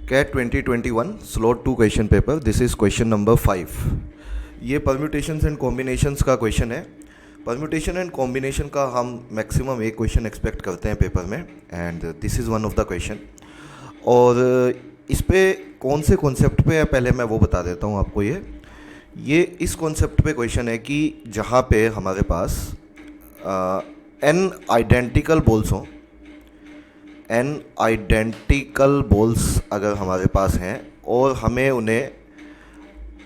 Cat 2021 slot 2 question paper. This is question number 5। ये permutations and combinations का question है। Permutation and combination का हम मैक्सिमम एक क्वेश्चन एक्सपेक्ट करते हैं पेपर में, and this is one of the question. और इस पे कौन से कॉन्सेप्ट पे है पहले मैं वो बता देता हूँ आपको। ये इस कॉन्सेप्ट पे क्वेश्चन है कि जहाँ पे हमारे पास n आइडेंटिकल बॉल्स हों, n आइडेंटिकल बॉल्स अगर हमारे पास हैं और हमें उन्हें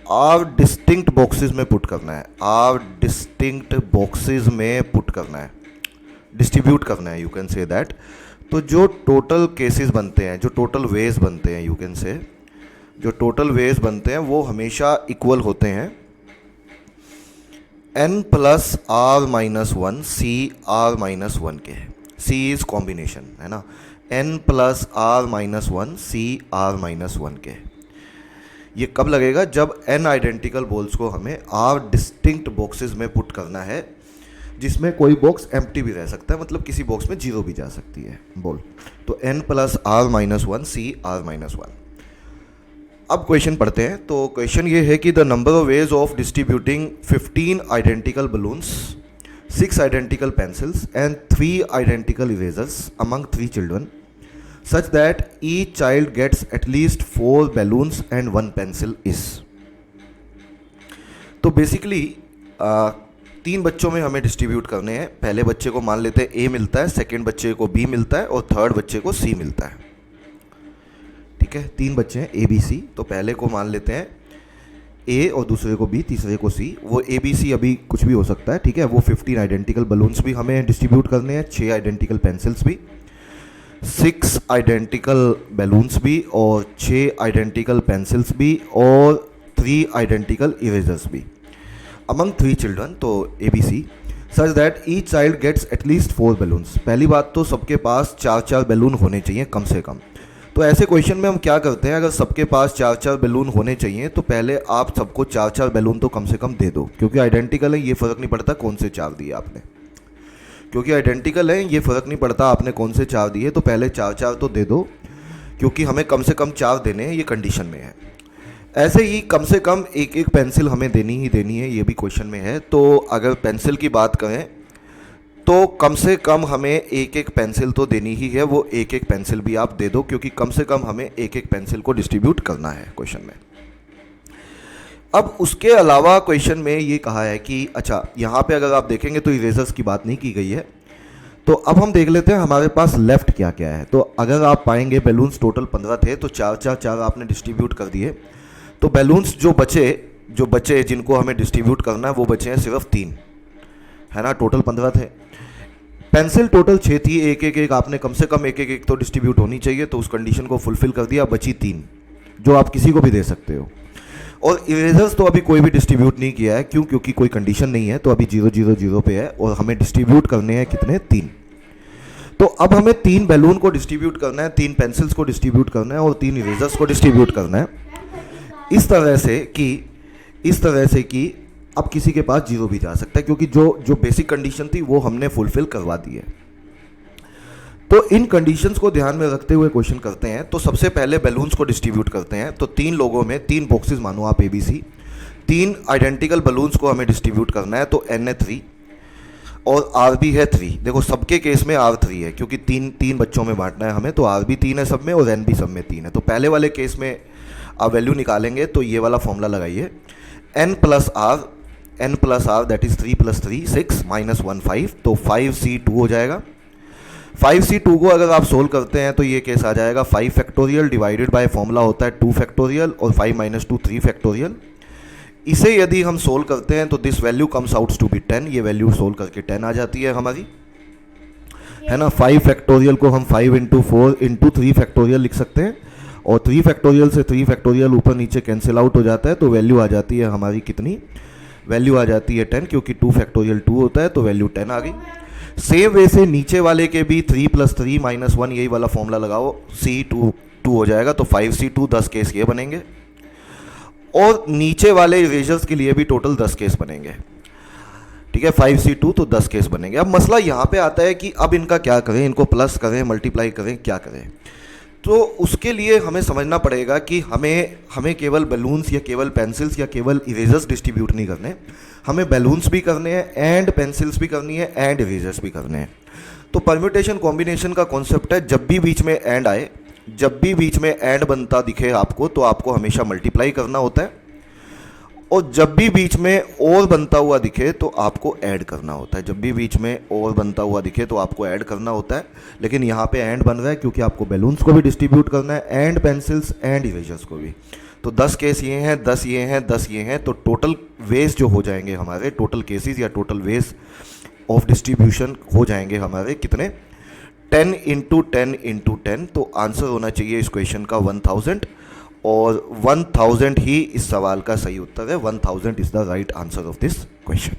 r डिस्टिंक्ट बॉक्सेस में पुट करना है, r डिस्टिंक्ट बॉक्सेस में पुट करना है, डिस्ट्रीब्यूट करना है, यू कैन से दैट। तो जो टोटल केसेस बनते हैं, जो टोटल वेज बनते हैं, यू कैन से जो टोटल वेज बनते हैं वो हमेशा इक्वल होते हैं n plus r minus one C r minus one के। c इज कॉम्बिनेशन है ना, n plus r minus one C r minus one के। ये कब लगेगा? जब n आइडेंटिकल बॉल्स को हमें r डिस्टिंक्ट बॉक्सेस में पुट करना है, जिसमें कोई बॉक्स एम्प्टी भी रह सकता है, मतलब किसी बॉक्स में जीरो भी जा सकती है बॉल। तो n plus r minus one C r minus one. अब क्वेश्चन पढ़ते हैं। तो क्वेश्चन ये है कि the number of ways of distributing 15 identical balloons, 6 identical pencils and 3 identical erasers among 3 children such that each child gets at least 4 balloons and 1 pencil is। तो basically 3 बच्चों में हमें डिस्ट्रीब्यूट करने हैं। पहले बच्चे को मान लेते हैं A मिलता है, सेकेंड बच्चे को B मिलता है और थर्ड बच्चे को C मिलता है। ठीक है, 3 बच्चे हैं A B C। तो पहले को मान लेते हैं A और दूसरे को B, तीसरे को C। वो A B C अभी कुछ भी हो सकता है, ठीक है। वो 15 आइडेंटिकल बलून्स भी हमें डिस्ट्रीब्यूट करने हैं, 6 आइडेंटिकल पेंसिल्स भी, 6 आइडेंटिकल बैलून्स भी और 6 आइडेंटिकल पेंसिल्स भी और 3 आइडेंटिकल इरेजर्स भी among 3 चिल्ड्रन। तो ABC such that each child gets at least 4 balloons. पहली बात तो सबके पास 4-4 बैलून होने चाहिए कम से कम। तो ऐसे क्वेश्चन में हम क्या करते हैं, अगर सबके पास 4-4 बैलून होने चाहिए तो पहले आप सबको 4-4 बैलून तो कम से कम दे दो, क्योंकि आइडेंटिकल है, ये फ़र्क नहीं पड़ता कौन से 4 दिए आपने। क्योंकि आइडेंटिकल है, ये फ़र्क नहीं पड़ता आपने कौन से 4 दिए, तो पहले 4-4 तो दे दो, क्योंकि हमें कम से कम 4 देने हैं, ये कंडीशन में है। ऐसे ही कम से कम एक एक पेंसिल हमें देनी ही देनी है, ये भी क्वेश्चन में है। तो अगर पेंसिल की बात करें तो कम से कम हमें एक एक पेंसिल तो देनी ही है, वो एक एक पेंसिल भी आप दे दो, क्योंकि कम से कम हमें एक एक पेंसिल को डिस्ट्रीब्यूट करना है क्वेश्चन में। अब उसके अलावा क्वेश्चन में ये कहा है कि अच्छा, यहाँ पे अगर आप देखेंगे तो इरेजर्स की बात नहीं की गई है। तो अब हम देख लेते हैं हमारे पास लेफ्ट क्या क्या है। तो अगर आप पाएंगे बैलून्स टोटल 15 थे, तो 4-4-4 आपने डिस्ट्रीब्यूट कर दिए। तो बैलून्स जो बचे जिनको हमें डिस्ट्रीब्यूट करना है वो बचे हैं सिर्फ 3, है ना। टोटल 15 थे। पेंसिल टोटल 6 थी, एक आपने कम से कम एक तो डिस्ट्रीब्यूट होनी चाहिए, तो उस कंडीशन को फुलफिल कर दिया। बची 3 जो आप किसी को भी दे सकते हो। और इरेजर्स तो अभी कोई भी डिस्ट्रीब्यूट नहीं किया है, क्यों? क्योंकि कोई कंडीशन नहीं है, तो अभी 0-0-0 पे है और हमें डिस्ट्रीब्यूट करने हैं कितने? 3। तो अब हमें 3 बैलून को डिस्ट्रीब्यूट करना है, 3 पेंसिल्स को डिस्ट्रीब्यूट करना है और 3 इरेजर्स को डिस्ट्रीब्यूट करना है, इस तरह से कि अब किसी के पास 0 भी जा सकता है, क्योंकि जो बेसिक कंडीशन थी वो हमने फुलफिल करवा दी है। तो इन कंडीशंस को ध्यान में रखते हुए क्वेश्चन करते हैं। तो सबसे पहले बैलून्स को डिस्ट्रीब्यूट करते हैं। तो 3 लोगों में 3 बॉक्सेस मानो आप ABC, 3 आइडेंटिकल बैलून्स को हमें डिस्ट्रीब्यूट करना है। तो N है 3 और R भी है 3। देखो सबके केस में R 3 है, क्योंकि 3 बच्चों में बांटना है हमें, तो R भी 3 है सब में और N भी सब में 3 है। तो पहले वाले केस में आप वैल्यू निकालेंगे तो ये वाला फॉर्मूला लगाइए, N plus R that is 3 + 3 6 - 1 5। तो 5C2 हो जाएगा। 5C2 को अगर आप सोल्व करते हैं तो ये केस आ जाएगा 5 फैक्टोरियल डिवाइडेड बाय फॉर्मूला होता है 2 फैक्टोरियल और 5 - 2 3 फैक्टोरियल। इसे यदि हम सोल्व करते हैं तो this value comes out to be 10। ये वैल्यू सोल्व करके 10 आ जाती है हमारी, है ना। 5 फैक्टोरियल को हम 5 × 4 × 3 फैक्टोरियल लिख सकते हैं, और 3 फैक्टोरियल से 3 फैक्टोरियल ऊपर नीचे कैंसिल आउट हो जाता है। तो वैल्यू आ जाती है हमारी कितनी? वैल्यू आ जाती है 10, क्योंकि 2 फैक्टोरियल 2 होता है, तो वैल्यू 10 आ गई। सेम वे से नीचे वाले के भी 3 + 3 - 1 यही वाला फॉर्मूला लगाओ, C2 2 हो जाएगा। तो 5C2 10 केस ये बनेंगे, और नीचे वाले इरेजर्स के लिए भी टोटल 10 केस बनेंगे, ठीक है। 5C2 तो 10 केस बनेंगे। अब मसला यहाँ पे आता है कि अब इनका क्या करें, इनको प्लस करें, मल्टीप्लाई करें, क्या करें? तो उसके लिए हमें समझना पड़ेगा कि हमें केवल बैलून्स या केवल पेंसिल्स या केवल इरेजर्स डिस्ट्रीब्यूट नहीं करने, हमें बैलून्स भी करने हैं एंड पेंसिल्स भी करनी है एंड इरेजर्स भी करने हैं। तो परम्यूटेशन कॉम्बिनेशन का कॉन्सेप्ट है, जब भी बीच में एंड आए, जब भी बीच में एंड बनता दिखे आपको, तो आपको हमेशा मल्टीप्लाई करना होता है, और जब भी बीच में और बनता हुआ दिखे तो आपको ऐड करना होता है। जब भी बीच में और बनता हुआ दिखे तो आपको ऐड करना होता है। लेकिन यहाँ पे एंड बन रहा है क्योंकि आपको बैलून्स को भी डिस्ट्रीब्यूट करना है एंड पेंसिल्स एंड इरेजर्स को भी। तो 10 केस ये हैं, 10 ये हैं, 10 ये हैं, तो टोटल वेज जो हो जाएंगे हमारे, टोटल केसेस या टोटल वेज ऑफ डिस्ट्रीब्यूशन हो जाएंगे हमारे कितने, 10 इंटू 10 इंटू 10। तो आंसर होना चाहिए इस क्वेश्चन का 1000, और 1000 ही इस सवाल का सही उत्तर है। 1000 is the right answer of this question.